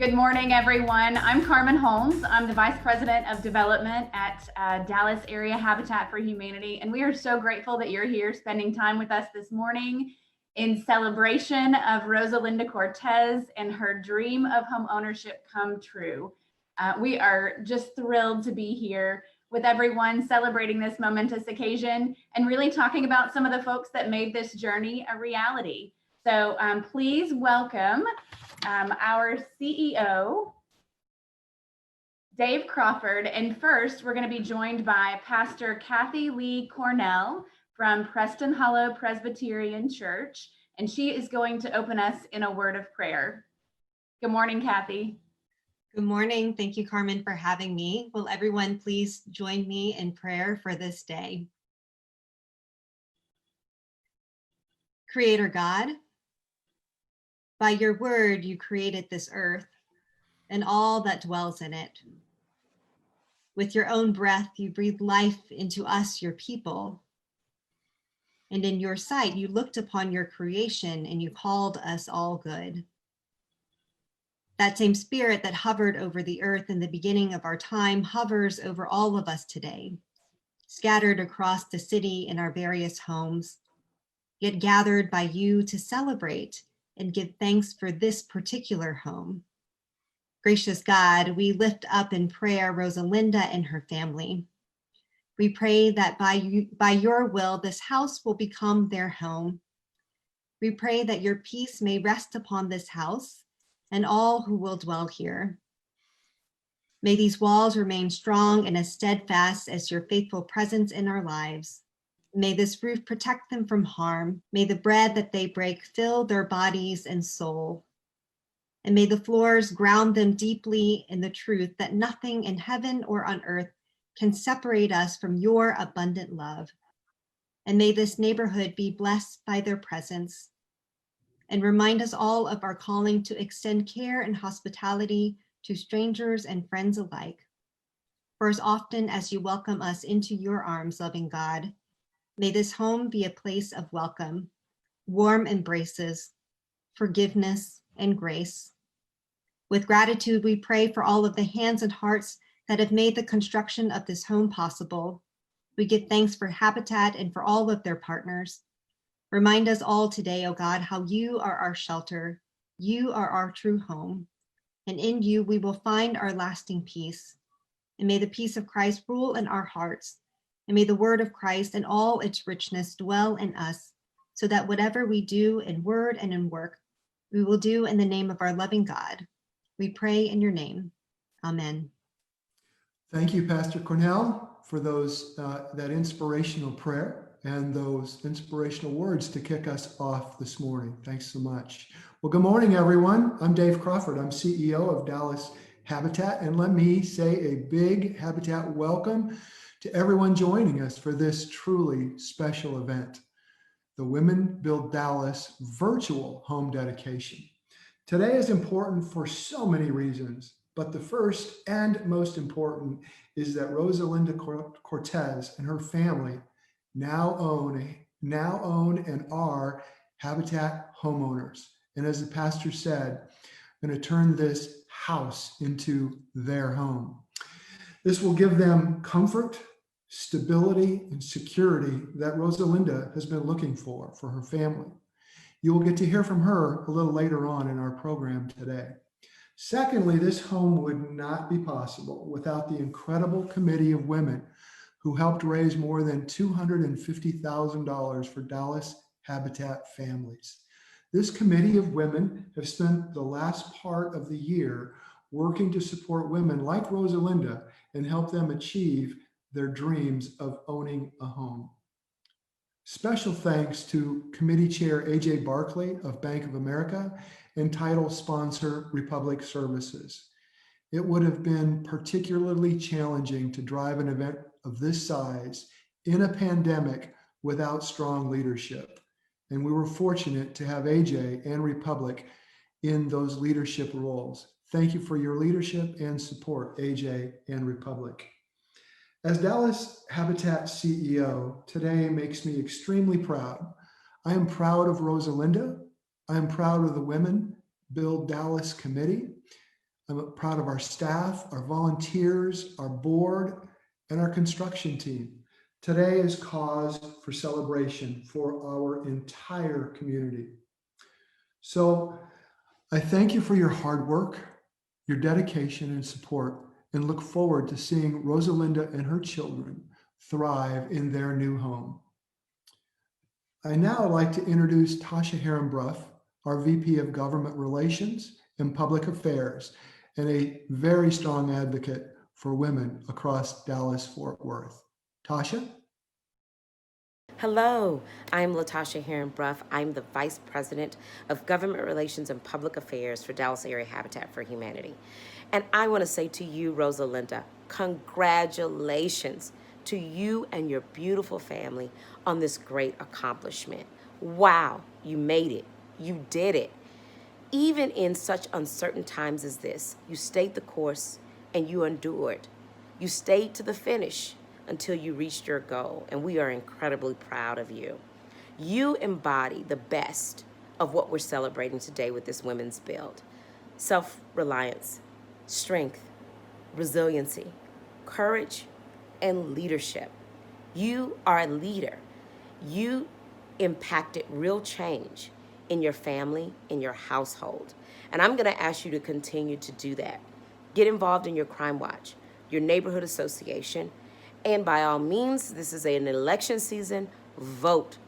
Good morning, everyone. I'm Carmen Holmes. I'm the Vice President of Development at Dallas Area Habitat for Humanity, and we are so grateful that you're here spending time with us this morning in celebration of Rosalinda Cortez and her dream of home ownership come true. We are just thrilled to be here with everyone celebrating this momentous occasion and really talking about some of the folks that made this journey a reality. So please welcome our CEO, Dave Crawford. And first, we're going to be joined by Pastor Kathy Lee Cornell from Preston Hollow Presbyterian Church, and she is going to open us in a word of prayer. Good morning, Kathy. Good morning. Thank you, Carmen, for having me. Will everyone please join me in prayer for this day? Creator God, by your word, you created this earth and all that dwells in it. With your own breath, you breathed life into us, your people. And in your sight, you looked upon your creation and you called us all good. That same spirit that hovered over the earth in the beginning of our time hovers over all of us today, scattered across the city in our various homes, yet gathered by you to celebrate and give thanks for this particular home. Gracious God, we lift up in prayer Rosalinda and her family. We pray that by your will, this house will become their home. We pray that your peace may rest upon this house and all who will dwell here. May these walls remain strong and as steadfast as your faithful presence in our lives. May this roof protect them from harm. May the bread that they break fill their bodies and soul. And may the floors ground them deeply in the truth that nothing in heaven or on earth can separate us from your abundant love. And may this neighborhood be blessed by their presence and remind us all of our calling to extend care and hospitality to strangers and friends alike. For as often as you welcome us into your arms, loving God, may this home be a place of welcome, warm embraces, forgiveness, and grace. With gratitude, we pray for all of the hands and hearts that have made the construction of this home possible. We give thanks for Habitat and for all of their partners. Remind us all today, O God, how you are our shelter. You are our true home. And in you, we will find our lasting peace. And may the peace of Christ rule in our hearts. And may the word of Christ and all its richness dwell in us, so that whatever we do in word and in work, we will do in the name of our loving God. We pray in your name. Amen. Thank you, Pastor Cornell, for that inspirational prayer and those inspirational words to kick us off this morning. Thanks so much. Well, good morning, everyone. I'm Dave Crawford. I'm CEO of Dallas Habitat, and let me say a big Habitat welcome to everyone joining us for this truly special event, the Women Build Dallas virtual home dedication. Today is important for so many reasons, but the first and most important is that Rosalinda Cortez and her family now own and are Habitat homeowners. And as the pastor said, going to turn this house into their home. This will give them comfort, stability, and security that Rosalinda has been looking for her family. You will get to hear from her a little later on in our program today. Secondly, this home would not be possible without the incredible committee of women who helped raise more than $250,000 for Dallas Habitat families. This committee of women have spent the last part of the year working to support women like Rosalinda and help them achieve their dreams of owning a home. Special thanks to Committee Chair AJ Barkley of Bank of America and title sponsor Republic Services. It would have been particularly challenging to drive an event of this size in a pandemic without strong leadership. And we were fortunate to have AJ and Republic in those leadership roles. Thank you for your leadership and support, AJ and Republic. As Dallas Habitat CEO, today makes me extremely proud. I am proud of Rosalinda. I am proud of the Women Build Dallas Committee. I'm proud of our staff, our volunteers, our board, and our construction team. Today is cause for celebration for our entire community. So I thank you for your hard work, your dedication and support, and look forward to seeing Rosalinda and her children thrive in their new home. I now like to introduce Tasha Herrenbruff, our VP of Government Relations and Public Affairs, and a very strong advocate for women across Dallas-Fort Worth. Tasha? Hello, I'm LaTasha Herrenbruff. I'm the Vice President of Government Relations and Public Affairs for Dallas Area Habitat for Humanity. And I want to say to you, Rosalinda, congratulations to you and your beautiful family on this great accomplishment. Wow, you made it. You did it. Even in such uncertain times as this, you stayed the course and you endured. You stayed to the finish until you reached your goal, and we are incredibly proud of you. You embody the best of what we're celebrating today with this Women's Build. Self-reliance, strength, resiliency, courage, and leadership. You are a leader. You impacted real change in your family, in your household. And I'm gonna ask you to continue to do that. Get involved in your Crime Watch, your neighborhood association, and by all means, this is an election season, vote.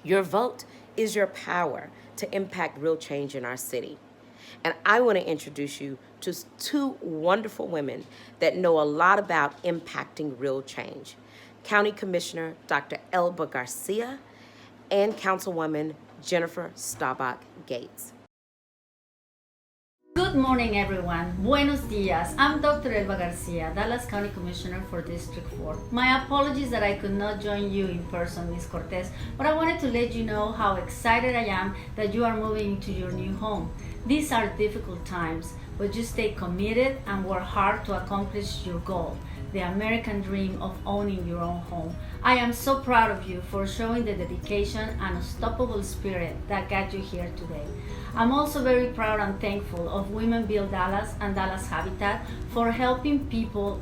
Your vote is your power to impact real change in our city. And I want to introduce you to two wonderful women that know a lot about impacting real change. County Commissioner Dr. Elba Garcia and Councilwoman Jennifer Staubach Gates. Good morning, everyone. Buenos dias. I'm Dr. Elba Garcia, Dallas County Commissioner for District 4. My apologies that I could not join you in person, Ms. Cortez, but I wanted to let you know how excited I am that you are moving into your new home. These are difficult times, but you stay committed and work hard to accomplish your goal, the American dream of owning your own home. I am so proud of you for showing the dedication and unstoppable spirit that got you here today. I'm also very proud and thankful of Women Build Dallas and Dallas Habitat for helping people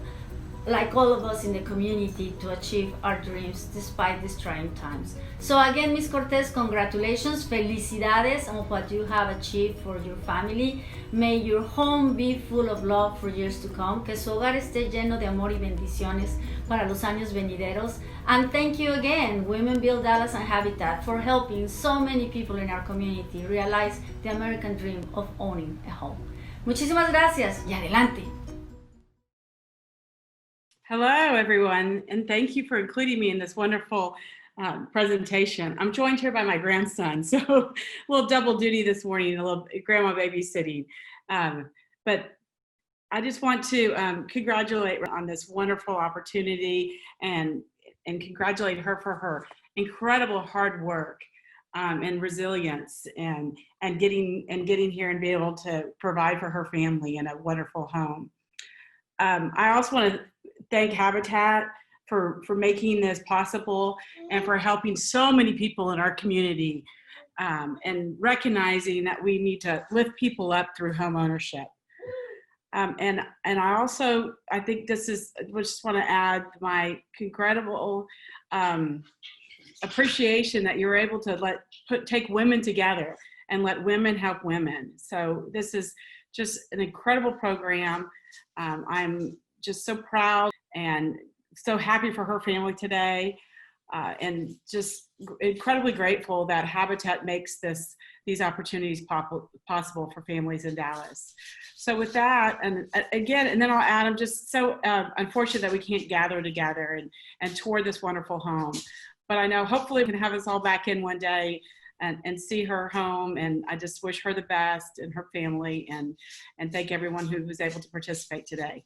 like all of us in the community to achieve our dreams despite these trying times. So again, Ms. Cortez, congratulations, felicidades on what you have achieved for your family. May your home be full of love for years to come, que su hogar esté lleno de amor y bendiciones para los años venideros. And thank you again, Women Build Dallas and Habitat, for helping so many people in our community realize the American dream of owning a home. Muchísimas gracias y adelante. Hello, everyone, and thank you for including me in this wonderful presentation. I'm joined here by my grandson, so a little double duty this morning, a little grandma babysitting. But I just want to congratulate her on this wonderful opportunity and congratulate her for her incredible hard work and resilience and getting here and be able to provide for her family in a wonderful home. I also want to thank Habitat for making this possible and for helping so many people in our community and recognizing that we need to lift people up through home ownership. And I think this is, I just want to add my incredible appreciation that you're able to take women together and let women help women. So this is just an incredible program. I'm just so proud and so happy for her family today, and just incredibly grateful that Habitat makes these opportunities possible for families in Dallas. So with that, and then I'll add, I'm just so unfortunate that we can't gather together and tour this wonderful home. But I know hopefully we can have us all back in one day and see her home, and I just wish her the best and her family, and thank everyone who was able to participate today.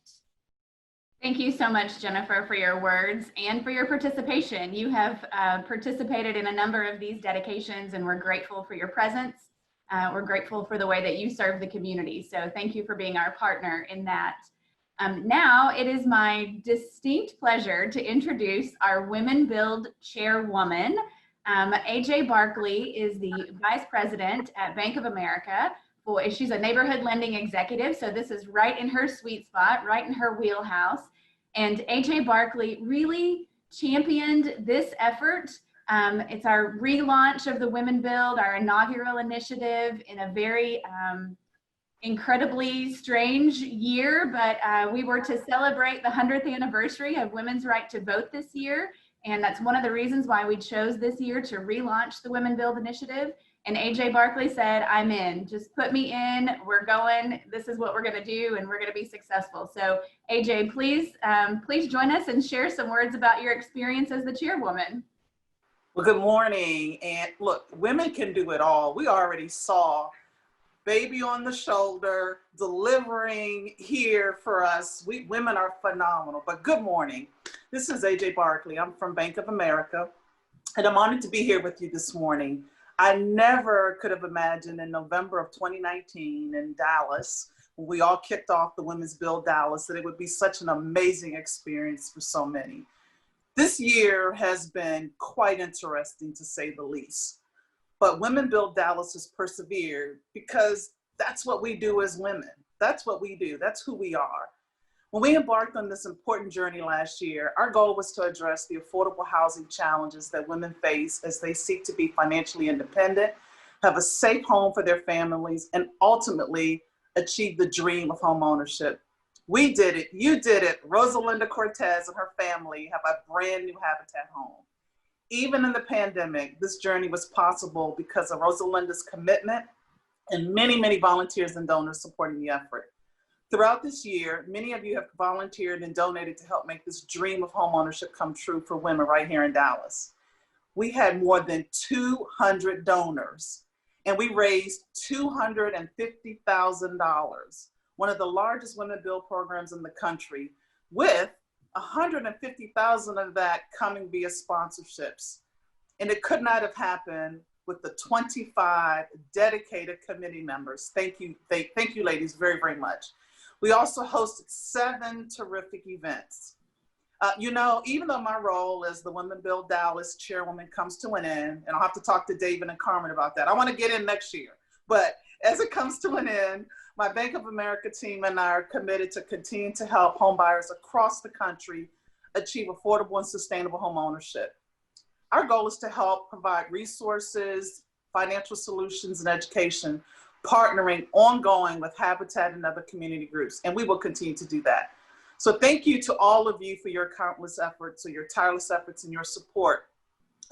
Thank you so much, Jennifer, for your words and for your participation. You have participated in a number of these dedications, and we're grateful for your presence. We're grateful for the way that you serve the community. So thank you for being our partner in that. Now it is my distinct pleasure to introduce our Women Build Chairwoman. AJ Barkley is the Vice President at Bank of America she's a neighborhood lending executive. So this is right in her sweet spot, right in her wheelhouse. And AJ Barkley really championed this effort. It's our relaunch of the Women Build, our inaugural initiative in a very incredibly strange year, but we were to celebrate the 100th anniversary of women's right to vote this year. And that's one of the reasons why we chose this year to relaunch the Women Build initiative. And AJ Barkley said, I'm in, just put me in, we're going, this is what we're gonna do, and we're gonna be successful. So AJ, please join us and share some words about your experience as the chairwoman. Well, good morning. And look, women can do it all. We already saw baby on the shoulder, delivering here for us. We women are phenomenal, but good morning. This is AJ Barkley. I'm from Bank of America, and I'm honored to be here with you this morning. I never could have imagined in November of 2019 in Dallas, when we all kicked off the Women's Build Dallas, that it would be such an amazing experience for so many. This year has been quite interesting, to say the least. But Women Build Dallas has persevered because that's what we do as women. That's what we do. That's who we are. When we embarked on this important journey last year, our goal was to address the affordable housing challenges that women face as they seek to be financially independent, have a safe home for their families, and ultimately achieve the dream of home ownership. We did it. You did it. Rosalinda Cortez and her family have a brand new Habitat home. Even in the pandemic, this journey was possible because of Rosalinda's commitment and many, many volunteers and donors supporting the effort. Throughout this year, many of you have volunteered and donated to help make this dream of homeownership come true for women right here in Dallas. We had more than 200 donors, and we raised $250,000, one of the largest Women Build programs in the country, with $150,000 of that coming via sponsorships. And it could not have happened with the 25 dedicated committee members. Thank you, ladies, very, very much. We also hosted 7 terrific events. You know, even though my role as the Women Build Dallas chairwoman comes to an end, and I'll have to talk to David and Carmen about that. I want to get in next year, but as it comes to an end, my Bank of America team and I are committed to continue to help homebuyers across the country achieve affordable and sustainable home ownership. Our goal is to help provide resources, financial solutions, and education, partnering ongoing with Habitat and other community groups, and we will continue to do that. So thank you to all of you for your countless efforts, or your tireless efforts, and your support.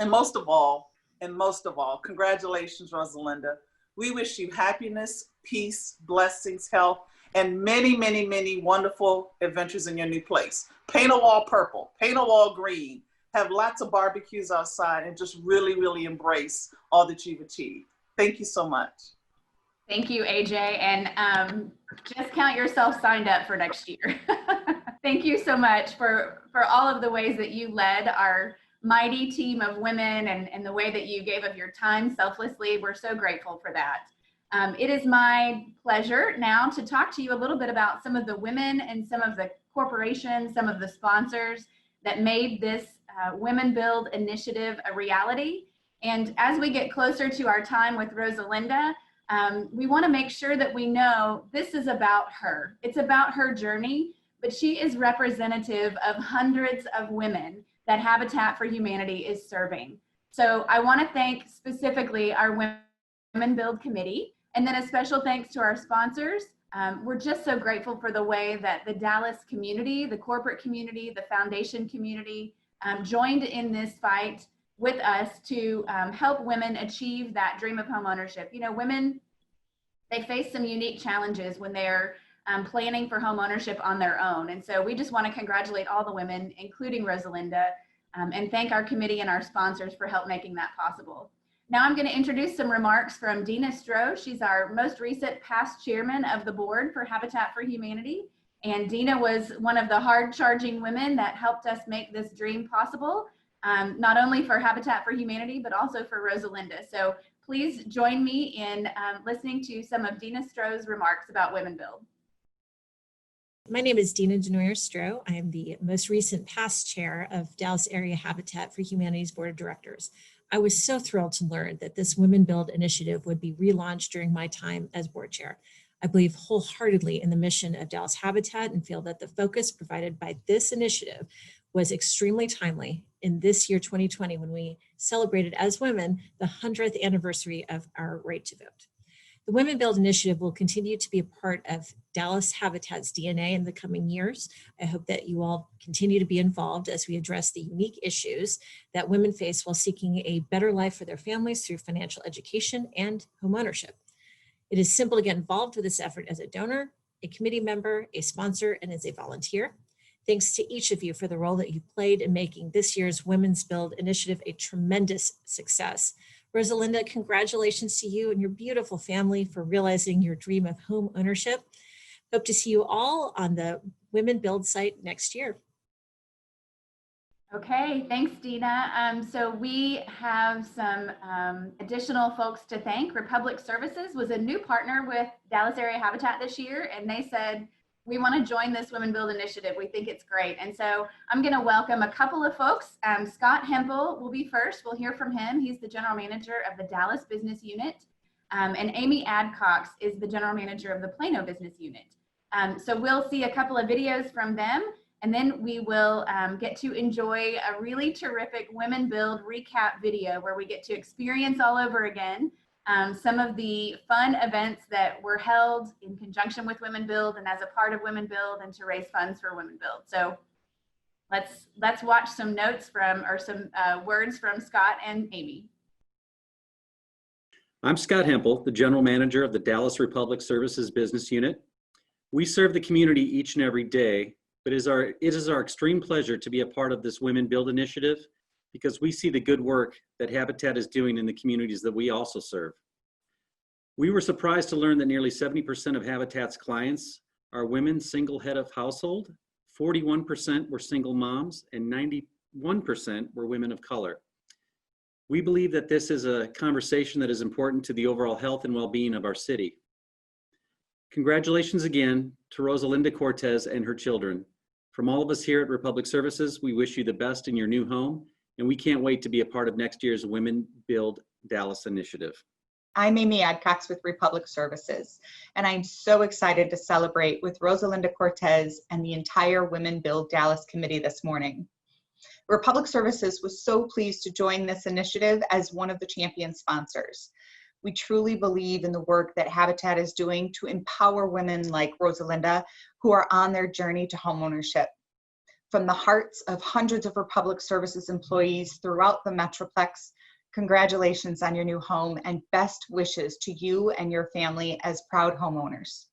And most of all, congratulations, Rosalinda. We wish you happiness, peace, blessings, health, and many, many, many wonderful adventures in your new place. Paint a wall purple, paint a wall green, have lots of barbecues outside, and just really, really embrace all that you've achieved. Thank you so much. Thank you, AJ, and just count yourself signed up for next year. Thank you so much for all of the ways that you led our mighty team of women, and the way that you gave of your time selflessly. We're so grateful for that. It is my pleasure now to talk to you a little bit about some of the women and some of the corporations, some of the sponsors that made this Women Build initiative a reality. And as we get closer to our time with Rosalinda, we want to make sure that we know this is about her. It's about her journey, but she is representative of hundreds of women that Habitat for Humanity is serving. So I want to thank specifically our Women Build Committee, and then a special thanks to our sponsors. We're just so grateful for the way that the Dallas community, the corporate community, the foundation community joined in this fight with us to help women achieve that dream of homeownership. You know, women, they face some unique challenges when they're planning for home ownership on their own. And so we just want to congratulate all the women, including Rosalinda, and thank our committee and our sponsors for help making that possible. Now I'm going to introduce some remarks from Dina Stroh. She's our most recent past chairman of the board for Habitat for Humanity. And Dina was one of the hard-charging women that helped us make this dream possible, not only for Habitat for Humanity, but also for Rosalinda. So please join me in listening to some of Dina Stroh's remarks about Women Build. My name is Dina Denoyer Stroh. I am the most recent past chair of Dallas Area Habitat for Humanity's Board of Directors. I was so thrilled to learn that this Women Build initiative would be relaunched during my time as board chair. I believe wholeheartedly in the mission of Dallas Habitat and feel that the focus provided by this initiative was extremely timely in this year, 2020, when we celebrated as women the 100th anniversary of our right to vote. The Women Build initiative will continue to be a part of Dallas Habitat's DNA in the coming years. I hope that you all continue to be involved as we address the unique issues that women face while seeking a better life for their families through financial education and homeownership. It is simple to get involved with this effort as a donor, a committee member, a sponsor, and as a volunteer. Thanks to each of you for the role that you played in making this year's Women's Build initiative a tremendous success. Rosalinda, congratulations to you and your beautiful family for realizing your dream of home ownership. Hope to see you all on the Women Build site next year. Okay, thanks, Dina. So we have some additional folks to thank. Republic Services was a new partner with Dallas Area Habitat this year, and they said, we want to join this Women Build initiative. We think it's great. And so I'm going to welcome a couple of folks. Scott Hempel will be first. We'll hear from him. He's the general manager of the Dallas Business Unit. And Amy Adcox is the general manager of the Plano Business Unit. So we'll see a couple of videos from them, and then we will get to enjoy a really terrific Women Build recap video where we get to experience all over again some of the fun events that were held in conjunction with Women Build and as a part of Women Build and to raise funds for Women Build. So let's watch some notes from, or some words from Scott and Amy. I'm Scott Hempel, the General Manager of the Dallas Republic Services Business Unit. We serve the community each and every day, but it is our extreme pleasure to be a part of this Women Build initiative because we see the good work that Habitat is doing in the communities that we also serve. We were surprised to learn that nearly 70% of Habitat's clients are women single head of household, 41% were single moms, and 91% were women of color. We believe that this is a conversation that is important to the overall health and well-being of our city. Congratulations again to Rosalinda Cortez and her children. From all of us here at Republic Services, we wish you the best in your new home, and we can't wait to be a part of next year's Women Build Dallas initiative. I'm Amy Adcox with Republic Services, and I'm so excited to celebrate with Rosalinda Cortez and the entire Women Build Dallas committee this morning. Republic Services was so pleased to join this initiative as one of the champion sponsors. We truly believe in the work that Habitat is doing to empower women like Rosalinda who are on their journey to homeownership. From the hearts of hundreds of Republic Services employees throughout the Metroplex, congratulations on your new home and best wishes to you and your family as proud homeowners.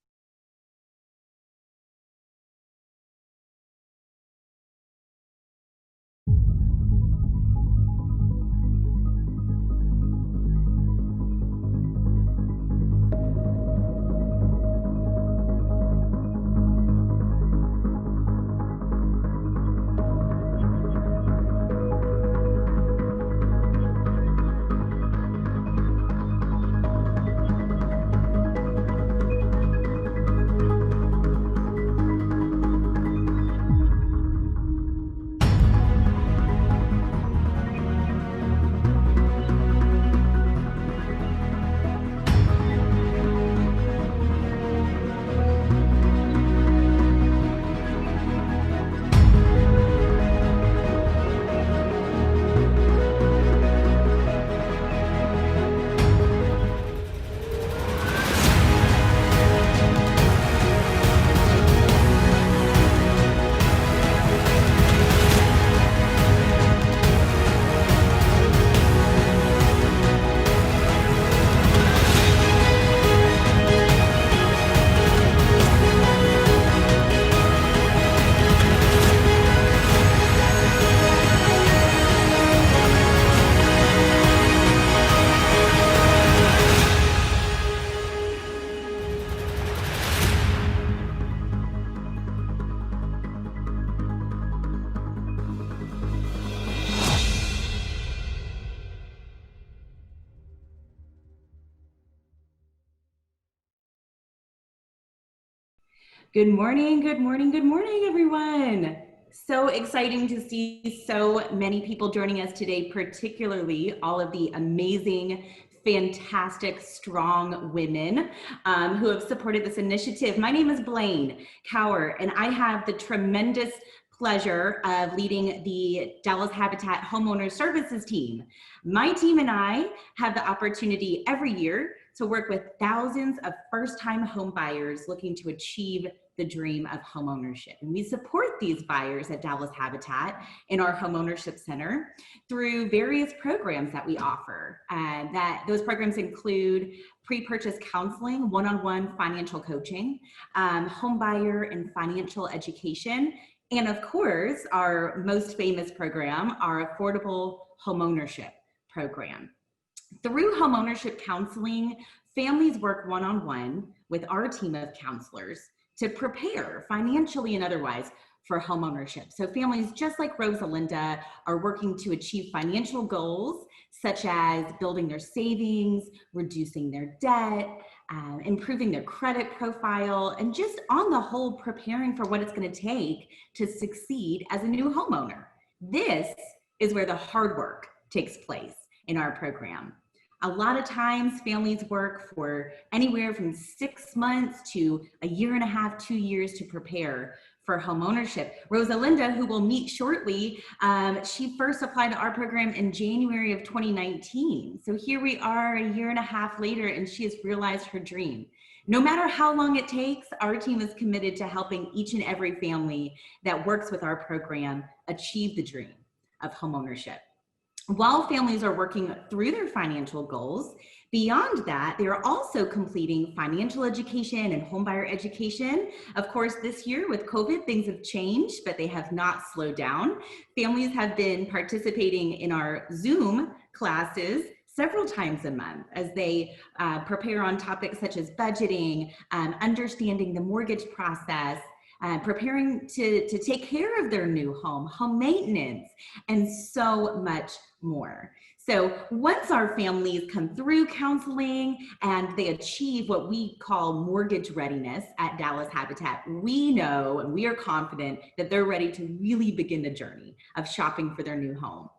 Good morning, good morning, good morning, everyone. So exciting to see so many people joining us today, particularly all of the amazing, fantastic, strong women who have supported this initiative. My name is Blaine Cower, and I have the tremendous pleasure of leading the Dallas Habitat Homeowner Services team. My team and I have the opportunity every year to work with thousands of first-time home buyers looking to achieve the dream of homeownership. And we support these buyers at Dallas Habitat in our Homeownership Center through various programs that we offer. Those programs include pre-purchase counseling, one-on-one financial coaching, home buyer and financial education, and of course, our most famous program, our affordable homeownership program. Through homeownership counseling, families work one-on-one with our team of counselors to prepare financially and otherwise for homeownership. So families just like Rosalinda are working to achieve financial goals, such as building their savings, reducing their debt, improving their credit profile, and just on the whole, preparing for what it's gonna take to succeed as a new homeowner. This is where the hard work takes place in our program. A lot of times families work for anywhere from 6 months to a year and a half, 2 years to prepare for homeownership. Rosalinda, who we'll meet shortly, she first applied to our program in January of 2019. So here we are a year and a half later, and she has realized her dream. No matter how long it takes, our team is committed to helping each and every family that works with our program achieve the dream of homeownership. While families are working through their financial goals, beyond that, they are also completing financial education and homebuyer education. Of course, this year with COVID, things have changed, but they have not slowed down. Families have been participating in our Zoom classes several times a month as they prepare on topics such as budgeting, understanding the mortgage process, preparing to take care of their new home maintenance, and so much more. So once our families come through counseling and they achieve what we call mortgage readiness at Dallas Habitat, we know and we are confident that they're ready to really begin the journey of shopping for their new home.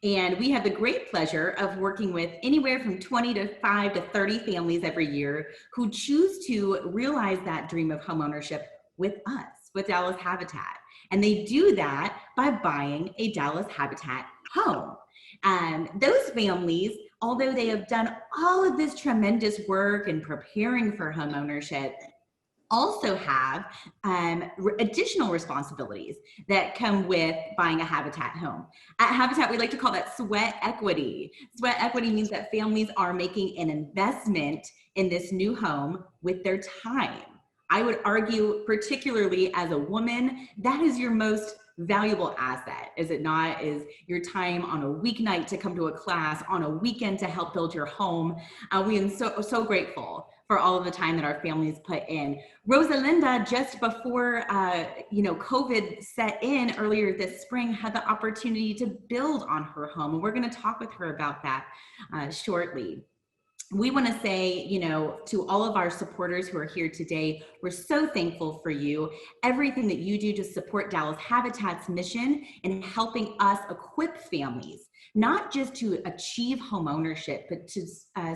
And we have the great pleasure of working with anywhere from 25 to 30 families every year who choose to realize that dream of homeownership with us, with Dallas Habitat. And they do that by buying a Dallas Habitat home. And those families, although they have done all of this tremendous work in preparing for homeownership, also have additional responsibilities that come with buying a Habitat home. At Habitat, we like to call that sweat equity. Sweat equity means that families are making an investment in this new home with their time. I would argue, particularly as a woman, that is your most valuable asset, is it not? Is your time on a weeknight to come to a class, on a weekend to help build your home. We are so grateful for all of the time that our families put in. Rosalinda, just before COVID set in earlier this spring, had the opportunity to build on her home, and we're going to talk with her about that shortly. We want to say, to all of our supporters who are here today, we're so thankful for you. Everything that you do to support Dallas Habitat's mission in helping us equip families, not just to achieve homeownership, but to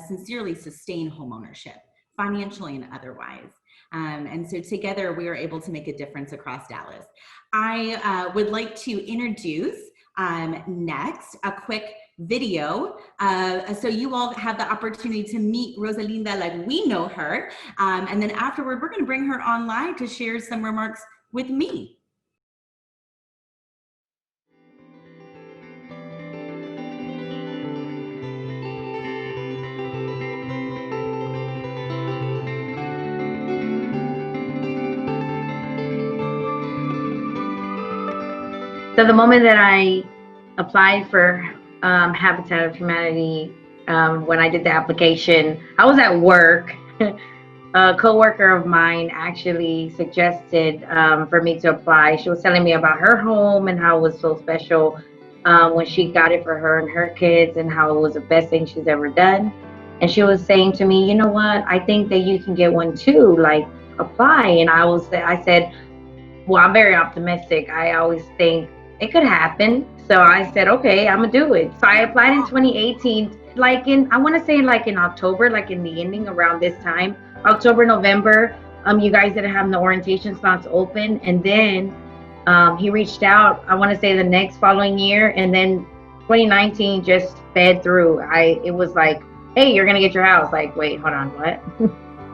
sincerely sustain homeownership, financially and otherwise. And so together we are able to make a difference across Dallas. I would like to introduce next a quick video so you all have the opportunity to meet Rosalinda like we know her, and then afterward we're going to bring her online to share some remarks with me. So the moment that I applied for Habitat of Humanity, when I did the application, I was at work. A coworker of mine actually suggested for me to apply. She was telling me about her home and how it was so special when she got it for her and her kids, and how it was the best thing she's ever done. And she was saying to me, you know what, I think that you can get one too, like apply. And I said, well, I'm very optimistic. I always think it could happen. So I said, okay, I'm gonna do it. So I applied in 2018, I want to say like in October, like in the ending around this time, October, November. You guys didn't have the orientation slots open, and then he reached out. I want to say the next following year, and then 2019 just fed through. It was like, hey, you're gonna get your house. Like, wait, hold on, what?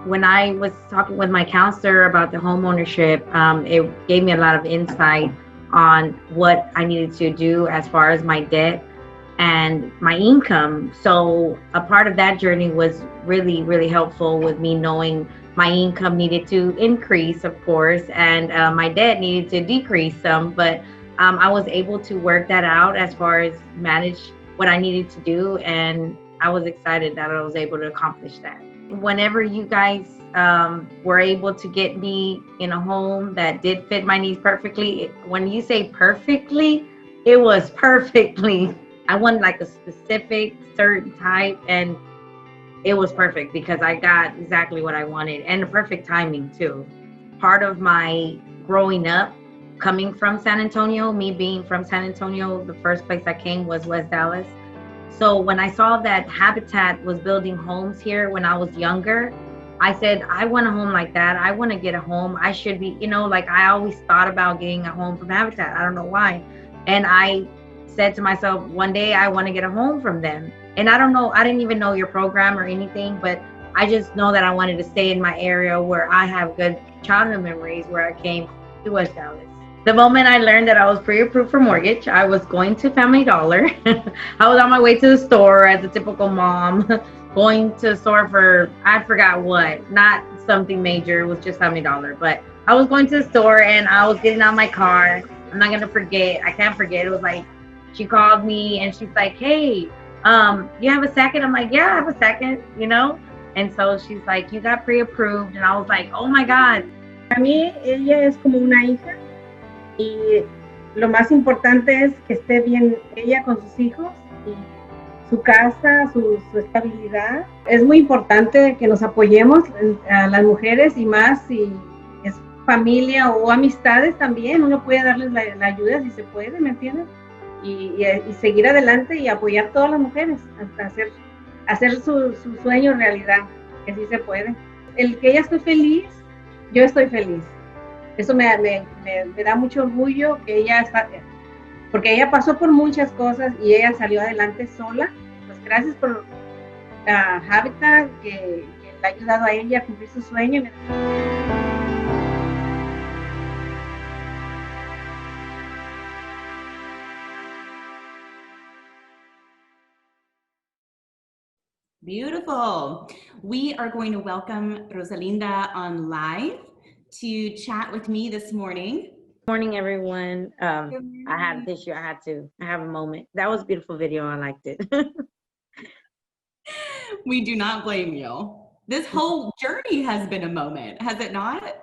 When I was talking with my counselor about the home ownership, it gave me a lot of insight on what I needed to do as far as my debt and my income. So a part of that journey was really, really helpful with me knowing my income needed to increase, of course, and my debt needed to decrease some. But I was able to work that out as far as manage what I needed to do. And I was excited that I was able to accomplish that. Whenever you guys were able to get me in a home that did fit my needs perfectly, when you say perfectly, it was perfectly. I wanted like a specific certain type, and it was perfect because I got exactly what I wanted, and the perfect timing too. Part of my growing up, coming from San Antonio, me being from San Antonio, the first place I came was West Dallas. So when I saw that Habitat was building homes here when I was younger, I said, I want a home like that. I want to get a home. I should be, like I always thought about getting a home from Habitat. I don't know why. And I said to myself, one day I want to get a home from them. And I don't know, I didn't even know your program or anything, but I just know that I wanted to stay in my area where I have good childhood memories where I came to West Dallas. The moment I learned that I was pre-approved for mortgage, I was going to Family Dollar. I was on my way to the store as a typical mom, going to the store for, I forgot what, not something major. It was just Family Dollar. But I was going to the store and I was getting out my car. I'm not going to forget. I can't forget. It was like, she called me and she's like, hey, you have a second? I'm like, yeah, I have a second, And so she's like, you got pre-approved. And I was like, oh my God. Para mí, ella es como una hija. Y lo más importante es que esté bien ella con sus hijos y su casa, su estabilidad. Es muy importante que nos apoyemos a las mujeres y más si es familia o amistades también. Uno puede darles la ayuda si se puede, ¿me entiendes? Y seguir adelante y apoyar a todas las mujeres hasta hacer su sueño realidad, que sí se puede. El que ella esté feliz, yo estoy feliz. Eso me da mucho orgullo que ella está, porque ella pasó por muchas cosas y ella salió adelante sola. Pues gracias por Habitat, que le ha ayudado a ella a cumplir su sueño. Beautiful. We are going to welcome Rosalinda on live to chat with me this morning. Good morning, everyone. I have this year, I have a moment. That was a beautiful video. I liked it. We do not blame you. This whole journey has been a moment, has it not?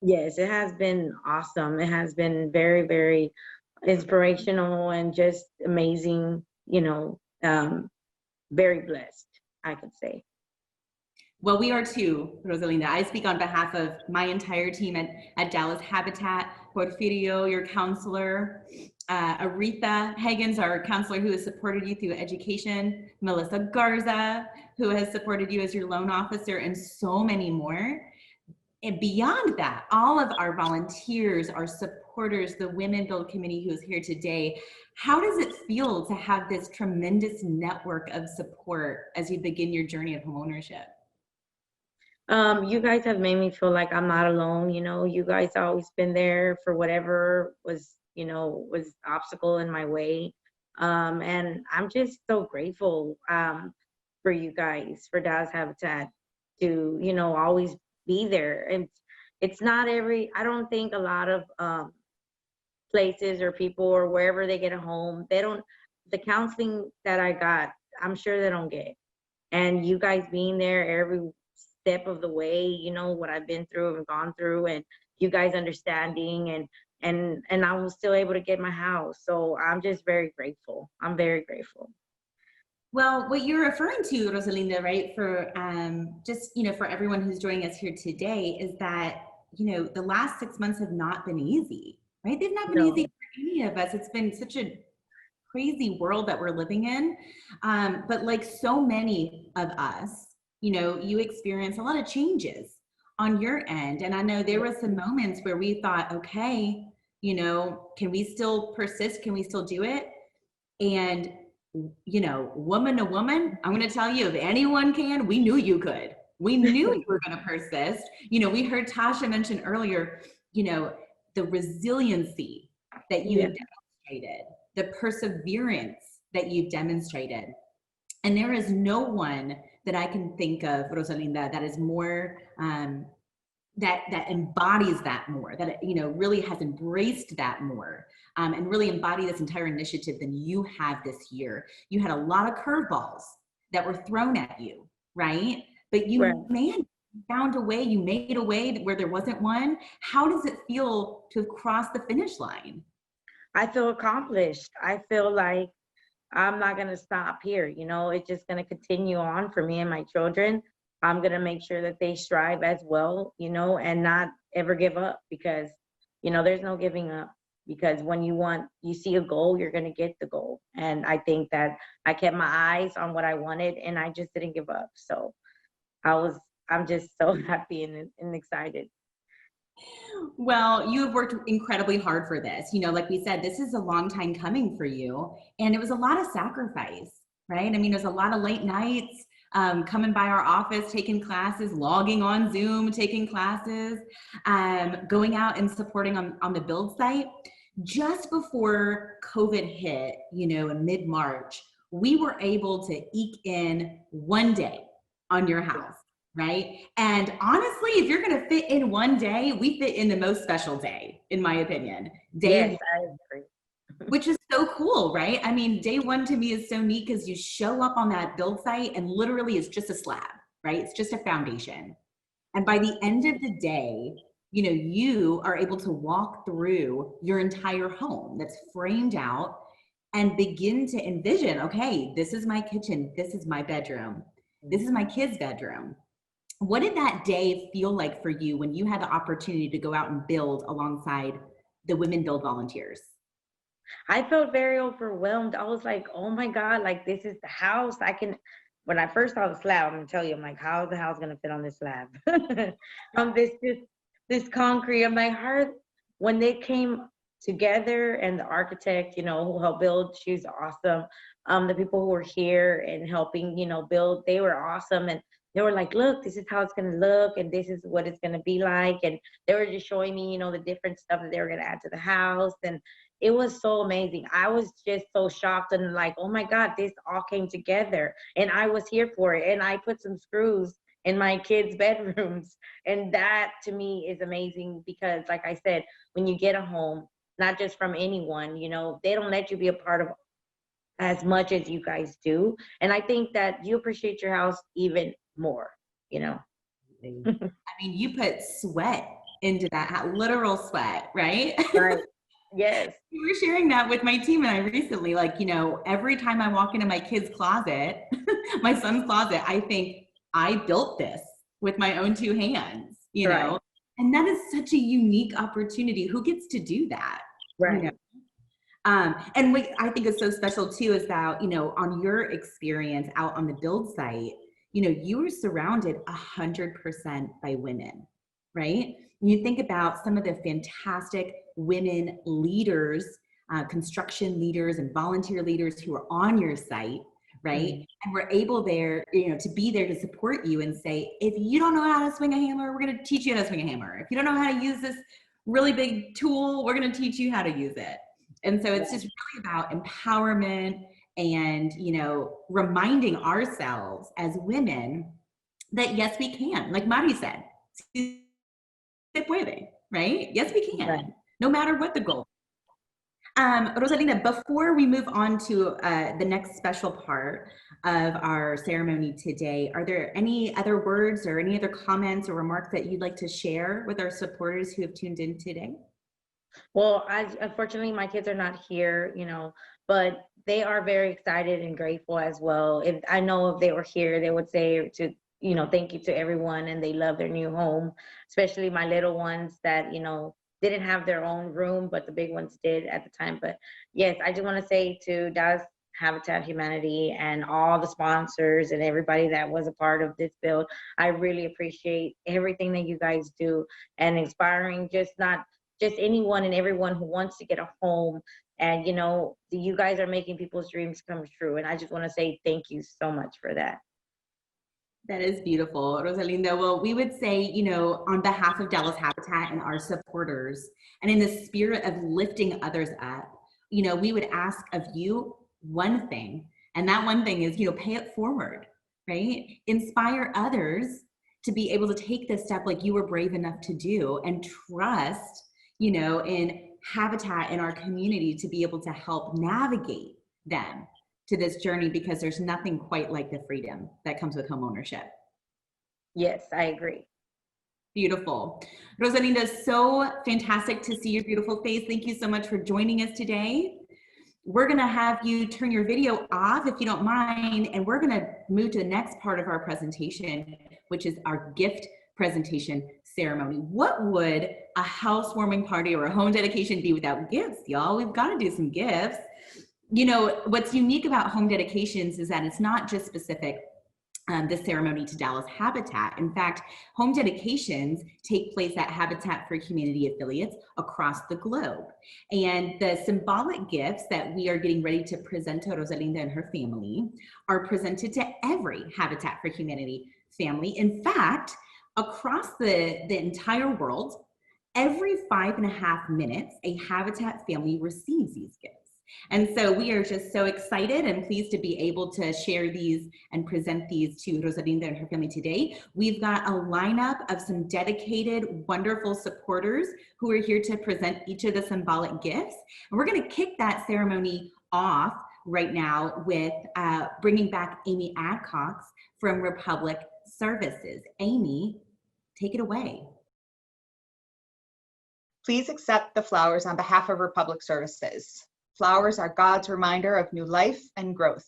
Yes, it has been awesome. It has been very, very inspirational and just amazing, very blessed, I could say. Well, we are too, Rosalinda. I speak on behalf of my entire team at Dallas Habitat, Porfirio, your counselor, Aretha Higgins, our counselor who has supported you through education, Melissa Garza, who has supported you as your loan officer, and so many more. And beyond that, all of our volunteers, our supporters, the Women Build Committee who is here today. How does it feel to have this tremendous network of support as you begin your journey of homeownership? You guys have made me feel like I'm not alone. You guys always been there for whatever was obstacle in my way. And I'm just so grateful for you guys, for Dallas Habitat, to, always be there. And it's not I don't think a lot of places or people or wherever they get a home, the counseling that I got, I'm sure they don't get. And you guys being there every step of the way, what I've been through and gone through, and you guys understanding, and I was still able to get my house. So I'm just very grateful. I'm very grateful. Well, what you're referring to, Rosalinda, right, for just, for everyone who's joining us here today, is that you know, the last 6 months have not been easy, right? They've not been No. easy for any of us. It's been such a crazy world that we're living in. But like so many of us, you know, you experience a lot of changes on your end. And I know there were some moments where we thought, okay, you know, can we still persist? Can we still do it? And, you know, woman to woman, I'm going to tell you, if anyone can, we knew you could. We knew you were going to persist. You know, we heard Tasha mention earlier, you know, the resiliency that you have demonstrated, the perseverance that you've demonstrated. And there is no one that I can think of, Rosalinda, that is more, that embodies that more, that, you know, really has embraced that more, and really embody this entire initiative than you have this year. You had a lot of curveballs that were thrown at you, right? But you, man, found a way, you made a way where there wasn't one. How does it feel to have crossed the finish line? I feel accomplished. I feel like I'm not going to stop here. You know, it's just going to continue on for me and my children. I'm going to make sure that they strive as well, you know, and not ever give up, because, you know, there's no giving up, because when you see a goal, you're going to get the goal. And I think that I kept my eyes on what I wanted and I just didn't give up. So I'm just so happy and excited. Well, you have worked incredibly hard for this. You know, like we said, this is a long time coming for you. And it was a lot of sacrifice, right? I mean, there's a lot of late nights, coming by our office, taking classes, logging on Zoom, taking classes, going out and supporting on the build site. Just before COVID hit, you know, in mid-March, we were able to eke in one day on your house. Right? And honestly, if you're going to fit in one day, we fit in the most special day, in my opinion. Day Yes, I agree. which is so cool, right? I mean, day one to me is so neat because you show up on that build site and literally it's just a slab, right? It's just a foundation. And by the end of the day, you know, you are able to walk through your entire home that's framed out and begin to envision, okay, this is my kitchen, this is my bedroom, this is my kid's bedroom. What did that day feel like for you when you had the opportunity to go out and build alongside the Women Build volunteers? I felt very overwhelmed. I was like, oh my God, like this is the house. When I first saw the slab, I'm gonna tell you, I'm like, how is the house gonna fit on this slab? This concrete, I'm like, when they came together, and the architect, you know, who helped build, she's awesome. The people who were here and helping, you know, build, they were awesome. And they were like, look, this is how it's gonna look, and this is what it's gonna be like. And they were just showing me, you know, the different stuff that they were gonna add to the house. And it was so amazing. I was just so shocked and like, oh my God, this all came together. And I was here for it. And I put some screws in my kids' bedrooms. And that to me is amazing, because like I said, when you get a home, not just from anyone, you know, they don't let you be a part of as much as you guys do. And I think that you appreciate your house even more, you know. I mean, you put sweat into that, literal sweat, right? Right. Yes. We were sharing that with my team and I recently, like, you know, every time I walk into my kid's closet, my son's closet, I think I built this with my own two hands, you know, and that is such a unique opportunity. Who gets to do that? Right. You know? And what I think is so special too is that, you know, on your experience out on the build site, you know, you were surrounded 100% by women, right? And you think about some of the fantastic women leaders, construction leaders and volunteer leaders who are on your site, right? Mm-hmm. And we're able there, you know, to be there to support you and say, if you don't know how to swing a hammer, we're going to teach you how to swing a hammer. If you don't know how to use this really big tool, we're going to teach you how to use it. And so it's just really about empowerment and, you know, reminding ourselves as women that yes, we can. Like Mari said, se puede, right? Yes, we can, no matter what the goal. Rosalinda, before we move on to the next special part of our ceremony today, are there any other words or any other comments or remarks that you'd like to share with our supporters who have tuned in today? Well, unfortunately, my kids are not here, you know, but they are very excited and grateful as well. I know if they were here, they would say to, thank you to everyone, and they love their new home, especially my little ones that, didn't have their own room, but the big ones did at the time. But yes, I just want to say to Dallas Habitat Humanity and all the sponsors and everybody that was a part of this build, I really appreciate everything that you guys do, and inspiring not just anyone and everyone who wants to get a home. And, you guys are making people's dreams come true. And I just want to say thank you so much for that. That is beautiful, Rosalinda. Well, we would say, on behalf of Dallas Habitat and our supporters, and in the spirit of lifting others up, we would ask of you one thing, and that one thing is, pay it forward, right? Inspire others to be able to take this step like you were brave enough to do, and trust, in Habitat in our community to be able to help navigate them to this journey, because there's nothing quite like the freedom that comes with homeownership. Yes, I agree. Beautiful. Rosalinda, so fantastic to see your beautiful face. Thank you so much for joining us today. We're gonna have you turn your video off if you don't mind, and we're gonna move to the next part of our presentation, which is our gift presentation ceremony. What would a housewarming party or a home dedication be without gifts, y'all? We've got to do some gifts. What's unique about home dedications is that it's not just specific this ceremony to Dallas Habitat. In fact, home dedications take place at Habitat for Humanity affiliates across the globe. And the symbolic gifts that we are getting ready to present to Rosalinda and her family are presented to every Habitat for Humanity family. In fact, across the entire world, every 5.5 minutes, a Habitat family receives these gifts. And so we are just so excited and pleased to be able to share these and present these to Rosalinda and her family today. We've got a lineup of some dedicated, wonderful supporters who are here to present each of the symbolic gifts. And we're going to kick that ceremony off right now with bringing back Amy Adcox from Republic Services. Amy, take it away. Please accept the flowers on behalf of Republic Services. Flowers are God's reminder of new life and growth.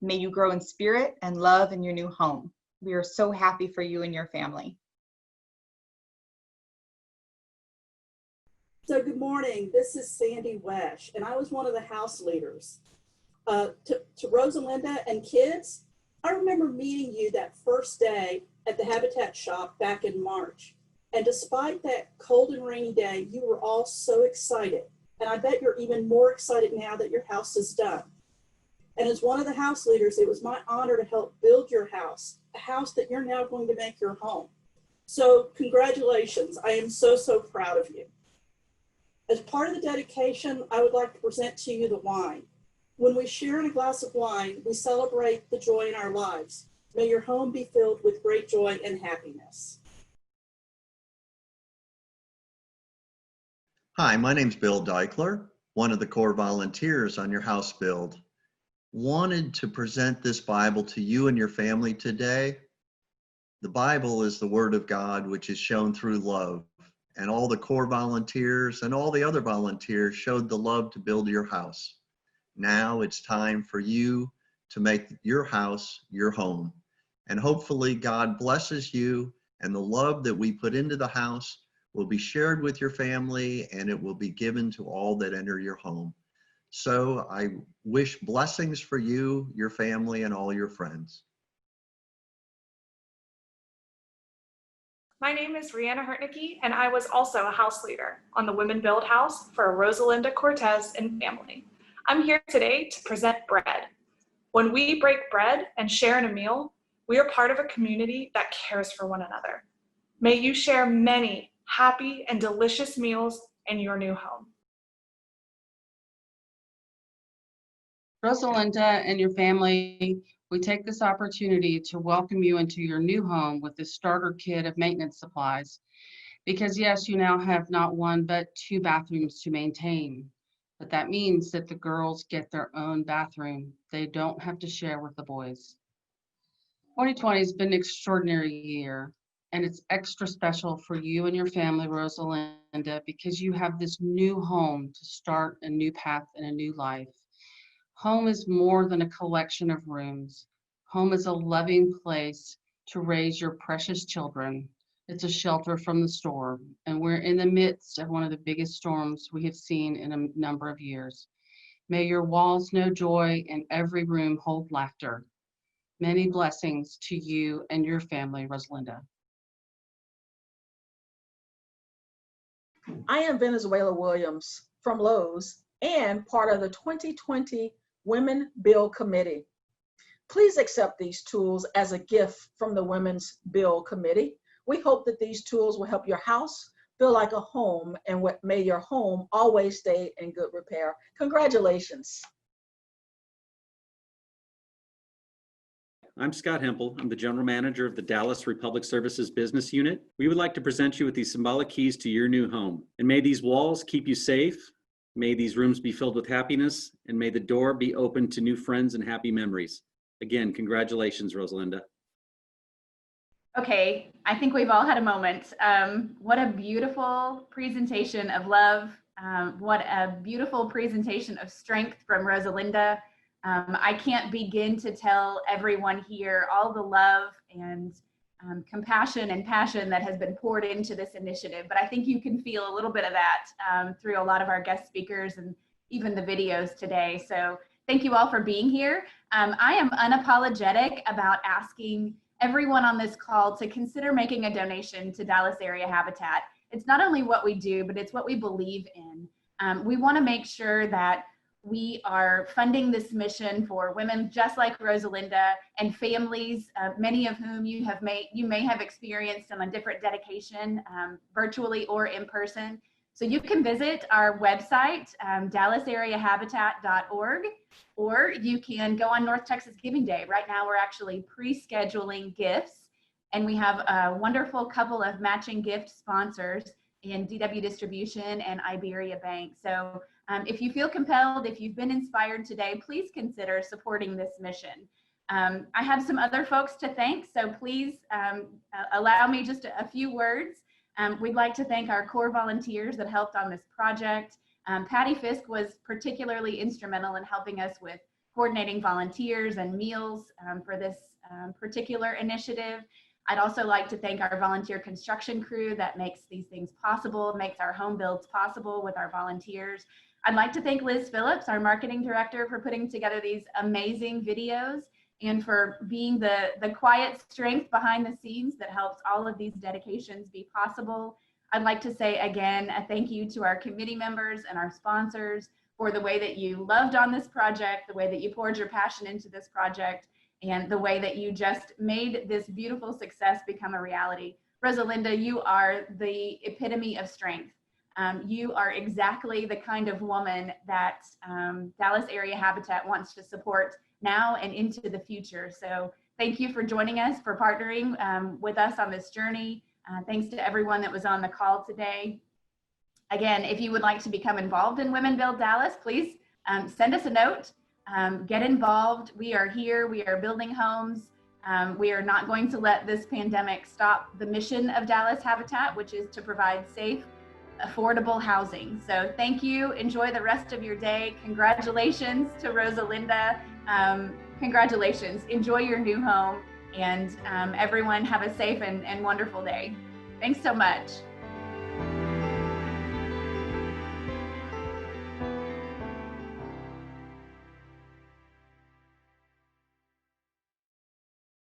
May you grow in spirit and love in your new home. We are so happy for you and your family. So good morning, this is Sandy Wesh, and I was one of the house leaders. To Rosalinda and kids, I remember meeting you that first day at the Habitat shop back in March. And despite that cold and rainy day, you were all so excited. And I bet you're even more excited now that your house is done. And as one of the house leaders, it was my honor to help build your house, a house that you're now going to make your home. So congratulations, I am so, so proud of you. As part of the dedication, I would like to present to you the wine. When we share in a glass of wine, we celebrate the joy in our lives. May your home be filled with great joy and happiness. Hi, my name's Bill Deichler, one of the core volunteers on your house build. Wanted to present this Bible to you and your family today. The Bible is the Word of God, which is shown through love. And all the core volunteers and all the other volunteers showed the love to build your house. Now it's time for you to make your house your home. And hopefully God blesses you, and the love that we put into the house will be shared with your family, and it will be given to all that enter your home. So I wish blessings for you, your family, and all your friends. My name is Rihanna Hurtnicki, and I was also a house leader on the Women Build House for Rosalinda Cortez and family. I'm here today to present bread. When we break bread and share in a meal, we are part of a community that cares for one another. May you share many happy and delicious meals in your new home. Rosalinda and your family, we take this opportunity to welcome you into your new home with this starter kit of maintenance supplies. Because yes, you now have not one, but 2 bathrooms to maintain. But that means that the girls get their own bathroom. They don't have to share with the boys. 2020 has been an extraordinary year. And it's extra special for you and your family, Rosalinda, because you have this new home to start a new path and a new life. Home is more than a collection of rooms. Home is a loving place to raise your precious children. It's a shelter from the storm, and we're in the midst of one of the biggest storms we have seen in a number of years. May your walls know joy and every room hold laughter. Many blessings to you and your family, Rosalinda. I am Venezuela Williams from Lowe's and part of the 2020 Women Build Committee. Please accept these tools as a gift from the Women's Build Committee. We hope that these tools will help your house feel like a home, and may your home always stay in good repair. Congratulations. I'm Scott Hempel. I'm the General Manager of the Dallas Republic Services Business Unit. We would like to present you with these symbolic keys to your new home. And may these walls keep you safe, may these rooms be filled with happiness, and may the door be open to new friends and happy memories. Again, congratulations, Rosalinda. Okay, I think we've all had a moment. What a beautiful presentation of love. What a beautiful presentation of strength from Rosalinda. I can't begin to tell everyone here all the love and compassion and passion that has been poured into this initiative, but I think you can feel a little bit of that through a lot of our guest speakers and even the videos today. So thank you all for being here. I am unapologetic about asking everyone on this call to consider making a donation to Dallas Area Habitat. It's not only what we do, but it's what we believe in. We want to make sure that we are funding this mission for women just like Rosalinda and families, many of whom you may have experienced on a different dedication, virtually or in person. So you can visit our website, dallasareahabitat.org, or you can go on North Texas Giving Day. Right now we're actually pre-scheduling gifts, and we have a wonderful couple of matching gift sponsors in DW Distribution and Iberia Bank. So if you feel compelled, if you've been inspired today, please consider supporting this mission. I have some other folks to thank, so please allow me just a few words. We'd like to thank our core volunteers that helped on this project. Patty Fisk was particularly instrumental in helping us with coordinating volunteers and meals for this particular initiative. I'd also like to thank our volunteer construction crew that makes these things possible, makes our home builds possible with our volunteers. I'd like to thank Liz Phillips, our marketing director, for putting together these amazing videos and for being the quiet strength behind the scenes that helps all of these dedications be possible. I'd like to say again, a thank you to our committee members and our sponsors for the way that you loved on this project, the way that you poured your passion into this project, and the way that you just made this beautiful success become a reality. Rosalinda, you are the epitome of strength. You are exactly the kind of woman that Dallas Area Habitat wants to support now and into the future. So thank you for joining us, for partnering with us on this journey. Thanks to everyone that was on the call today. Again, if you would like to become involved in Women Build Dallas, please send us a note. Get involved. We are here. We are building homes. We are not going to let this pandemic stop the mission of Dallas Habitat, which is to provide safe, affordable housing. So thank you. Enjoy the rest of your day. Congratulations to Rosalinda. Congratulations. Enjoy your new home, and everyone have a safe and wonderful day. Thanks so much.